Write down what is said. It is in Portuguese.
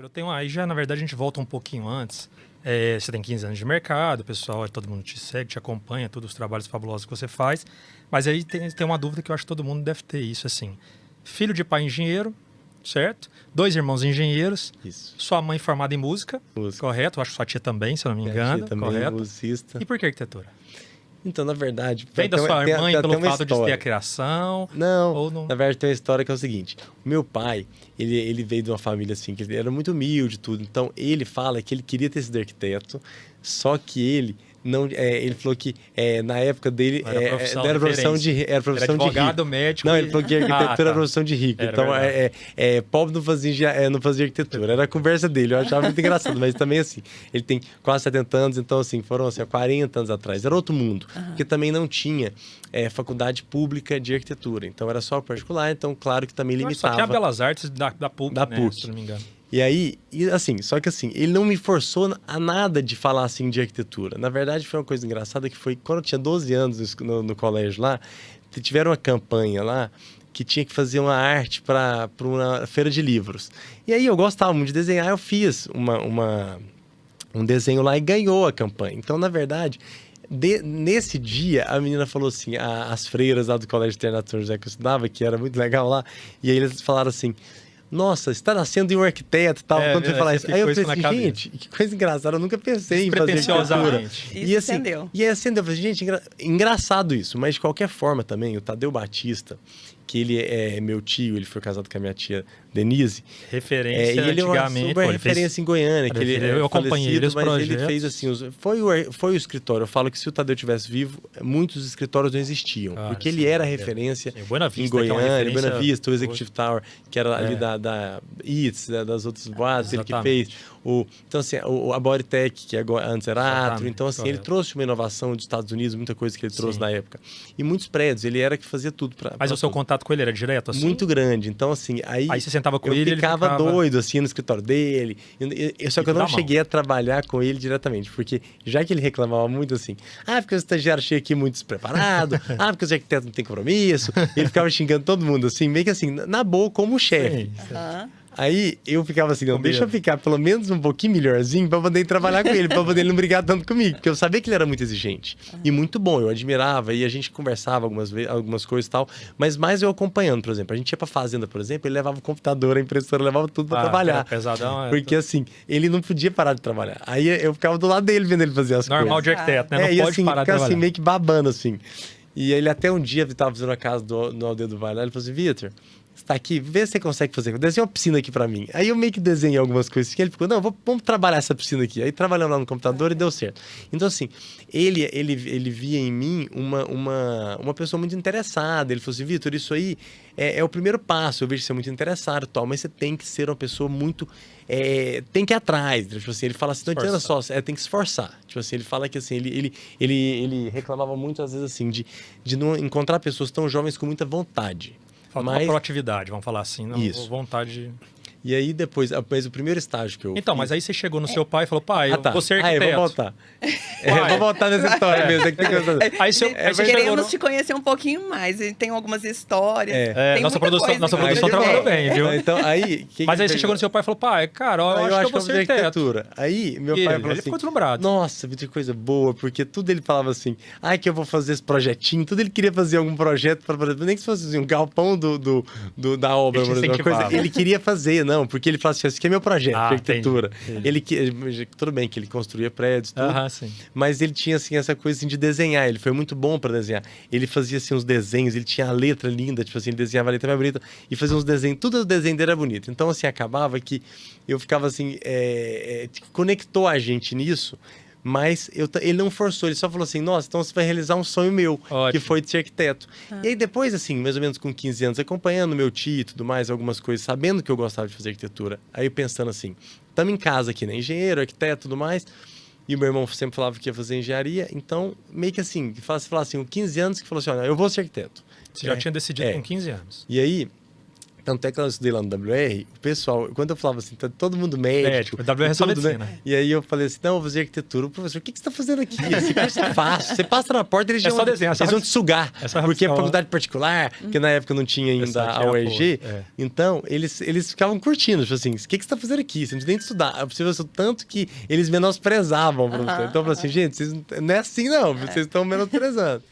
Eu tenho aí já, na verdade, a gente volta um pouquinho antes. Você tem 15 anos de mercado, o pessoal, todo mundo te segue, te acompanha, todos os trabalhos fabulosos que você faz. Mas aí tem uma dúvida que eu acho que todo mundo deve ter isso, assim. Filho de pai engenheiro, certo? 2 irmãos engenheiros. Isso. Sua mãe formada em música, correto? Eu acho que sua tia também, se eu não me engano, Tia também, correto? musicista. E por que arquitetura? Então, na verdade... Vem da sua mãe pelo uma fato de história. ter a criação? Não, ou não, na verdade tem uma história que é o seguinte. O meu pai, ele veio de uma família assim, que ele era muito humilde e tudo. Então, ele fala que ele queria ter sido arquiteto, só que ele... Não, ele falou que na época dele era profissão de advogado, rico. médico. Não, ele falou que arquitetura era tá. profissão de rico. Era então, pobre não fazia arquitetura. Era a conversa dele. Eu achava muito engraçado. Mas também, assim, ele tem quase 70 anos. Então, assim, foram assim, 40 anos atrás. Era outro mundo. Porque também não tinha faculdade pública de arquitetura. Então, era só particular. Então, claro que também limitava. Só tinha Belas Artes da PUC, da né, PUC. se não me engano. E aí, só que assim, ele não me forçou a nada de falar assim de arquitetura. Na verdade, foi uma coisa engraçada que foi quando eu tinha 12 anos no colégio lá, tiveram uma campanha lá que tinha que fazer uma arte para uma feira de livros. E aí eu gostava muito de desenhar, eu fiz um desenho lá e ganhou a campanha. Então, na verdade, nesse dia, a menina falou assim, as freiras lá do Colégio Internato São José que eu estudava, que era muito legal lá, e aí eles falaram assim... Nossa, você está nascendo em um arquiteto e tal, quando você falar isso. Aí eu pensei assim, gente, que coisa engraçada, eu nunca pensei em fazer arquitetura. E assim, acendeu. E aí acendeu, eu falei, gente, engraçado isso, mas de qualquer forma também, o Tadeu Batista, que ele é meu tio, ele foi casado com a minha tia Denise. Referência e ele antigamente. É uma super referência em Goiânia, que ele eu acompanhei ele, os mas projetos. ele fez assim, foi o escritório. Eu falo que se o Tadeu tivesse vivo, muitos escritórios não existiam, porque ele era referência em Goiânia, Buena Vista, o Executive Tower, que era ali da ITS, das outras boates, ele que fez. Então, assim, a Bodytech, que antes era Atro. Então, assim, ele trouxe uma inovação dos Estados Unidos, muita coisa que ele trouxe na época. E muitos prédios, ele era que fazia tudo. Mas o seu contato com ele era direto, assim? Muito grande. Então, assim, aí você sentava com ele, eu ficava doido, assim, no escritório dele. Só que eu não cheguei a trabalhar com ele diretamente, porque já que ele reclamava muito assim, porque o estagiário chega aqui muito despreparado, porque os arquitetos não têm compromisso, ele ficava xingando todo mundo, assim, meio que assim, na boa, como chefe. Aí eu ficava assim, não, deixa eu ficar pelo menos um pouquinho melhorzinho pra poder trabalhar com ele, pra poder ele não brigar tanto comigo, porque eu sabia que ele era muito exigente e muito bom, eu admirava e a gente conversava algumas coisas e tal, mas mais eu acompanhando, por exemplo, a gente ia pra fazenda, por exemplo, ele levava o computador, a impressora, levava tudo pra trabalhar. Pesadão, porque assim, ele não podia parar de trabalhar. Aí eu ficava do lado dele vendo ele fazer as coisas. Normal de arquiteto, né? Não pode assim, parar de trabalhar. assim, meio que babando, assim. E ele até um dia estava fazendo a casa no Aldeia do Vale, ele falou assim, Vitor, você tá aqui, vê se você consegue fazer. Desenha uma piscina aqui pra mim. Aí eu meio que desenhei algumas coisas que ele ficou, não, vamos trabalhar essa piscina aqui. Aí trabalhamos lá no computador e deu certo. Então, assim, ele via em mim uma pessoa muito interessada. Ele falou assim, Vitor, isso aí é o primeiro passo. Eu vejo que você é muito interessado e tal, mas você tem que ser uma pessoa muito... tem que ir atrás. Tipo assim, ele fala assim, não adianta só, tem que se esforçar. Tipo assim, ele fala que assim, ele reclamava muito, às vezes, assim, de não encontrar pessoas tão jovens com muita vontade. Falta uma proatividade, vamos falar assim, não vontade... E aí depois o primeiro estágio que eu Então, fiz... mas aí você chegou no seu pai e falou, pai, eu vou ser arquiteto. Vou voltar. Vou voltar nessa história mesmo. Aí você queremos te conhecer um pouquinho mais. E tem algumas histórias. Tem nossa produção trabalhou bem, viu? Então, mas aí você chegou no seu pai e falou, pai, cara, eu acho que eu vou ser arquiteto. Aí meu pai falou assim... Ele ficou deslumbrado. Nossa, Vitor, que coisa boa, porque tudo ele falava assim, que eu vou fazer esse projetinho, tudo ele queria fazer algum projeto, nem que fosse assim, um galpão da obra, uma coisa, ele queria fazer, não, porque ele falava assim, esse aqui é meu projeto de arquitetura. Tudo bem que ele construía prédios, tudo, mas ele tinha assim, essa coisa assim, de desenhar, ele foi muito bom para desenhar. Ele fazia assim, uns desenhos, ele tinha a letra linda, tipo assim, ele desenhava a letra mais bonita e fazia uns desenhos, tudo o desenho dele era bonito. Então, assim, acabava que eu ficava assim, conectou a gente nisso. Mas ele não forçou, ele só falou assim, nossa, então você vai realizar um sonho meu, que foi de ser arquiteto. E aí depois, assim, mais ou menos com 15 anos, acompanhando meu tio e tudo mais, algumas coisas, sabendo que eu gostava de fazer arquitetura, aí pensando assim, estamos em casa aqui, né, engenheiro, arquiteto e tudo mais, e o meu irmão sempre falava que ia fazer engenharia, então meio que assim, você fala assim, com 15 anos, que falou assim, olha, eu vou ser arquiteto. Você já tinha decidido com 15 anos. E aí... Tanto é que eu estudei lá no WR, o pessoal, quando eu falava assim, tá todo mundo médico. O WR é só tudo, medicina. né? E aí eu falei assim, não, eu vou fazer arquitetura. O professor, o que você tá fazendo aqui? Esse curso é fácil. Você passa na porta, eles, só desenhar, eles vão te sugar. Porque é faculdade particular, que na época não tinha ainda a UEG. Então, eles ficavam curtindo. Tipo assim, o que você tá fazendo aqui? Você não precisa nem estudar. Você viu tanto que eles menosprezavam o professor. Então eu falei assim, gente, vocês não é assim não. Vocês estão menosprezando.